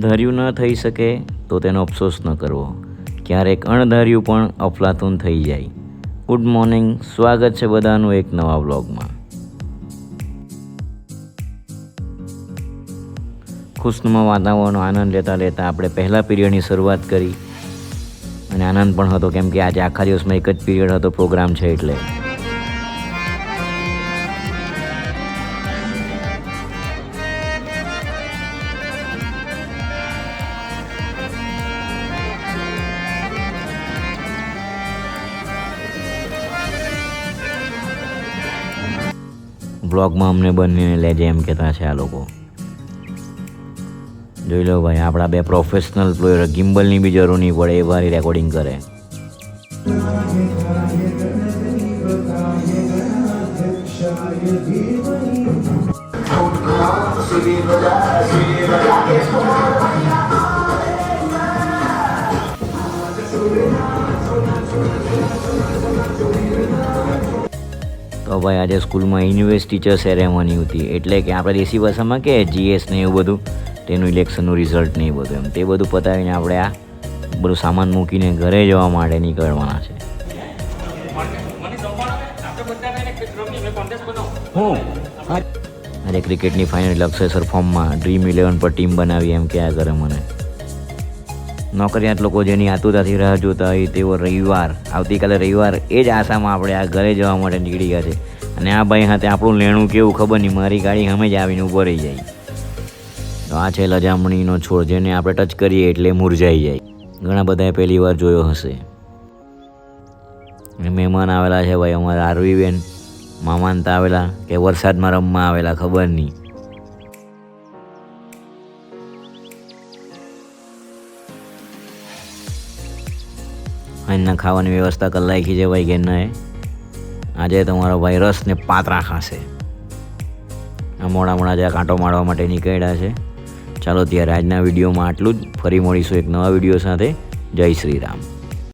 ધાર્યું ન થઈ શકે તો તેનો અફસોસ ન કરવો, ક્યારેક અણધાર્યું પણ અફલાતૂન થઈ જાય. ગુડ મોર્નિંગ, સ્વાગત છે બધાનું એક નવા વ્લોગમાં. ખુશનુમા વાતાવરણનો આનંદ લેતા લેતા આપણે પહેલા પીરિયડની શરૂઆત કરી અને આનંદ પણ હતો કેમ કે આજે આખા દિવસમાં એક જ પીરિયડ હતો, પ્રોગ્રામ છે એટલે. બ્લોગમાં અમને બંનેને લેજે એમ કહેતા છે આ લોકો. જોઈ લો ભાઈ, આપણા બે પ્રોફેશનલ પ્લેયર, ગિમ્બલની બી જરૂર નહીં પડે એ વારી રેકોર્ડિંગ કરે. તો ભાઈ આજે સ્કૂલમાં યુનિવર્સિટી ટીચર સેરેમની હતી, એટલે કે આપણે દેશી ભાષામાં કે જીએસ ને એવું બધું, તેનું ઇલેક્શનનું રિઝલ્ટ ને એ બધું એમ તે બધું પતાવીને આપણે આ બધું સામાન મૂકીને ઘરે જવા માટે નીકળવાના છે. આજે ક્રિકેટની ફાઇનલ અક્ષયસર ફોર્મમાં ડ્રીમ 11 પર ટીમ બનાવી એમ કહ્યા કરે મને. નોકરિયાત લોકો જેની આતુરતાથી રાહ જોતા હોય તેઓ આવતીકાલે રવિવાર એ જ આશામાં આપણે આ ઘરે જવા માટે નીકળી ગયા છે. અને આ ભાઈ સાથે આપણું લેણું કેવું ખબર નહીં, મારી ગાડી સામે જ આવીને ઊભો રહી જાય. તો આ છે લજામણીનો છોડ, જેને આપણે ટચ કરીએ એટલે મુરઝાઈ જાય. ઘણા બધાએ પહેલી વાર જોયો હશે. મહેમાન આવેલા છે ભાઈ અમારા આરવીબેન, મામાનતા આવેલા કે વરસાદમાં રમવા આવેલા ખબર નહીં. અહીંના ખાવાની વ્યવસ્થા કરી નાખી છે ભાઈ ઘેરનાએ. આજે તમારો ભાઈ રસ ને પાતરા ખાશે. મોડા જ્યાં કાંટો મારવા માટે નીકળ્યા છે. ચાલો ત્યારે આજના વિડીયોમાં આટલું જ. ફરી મળીશું એક નવા વિડીયો સાથે. જય શ્રી રામ.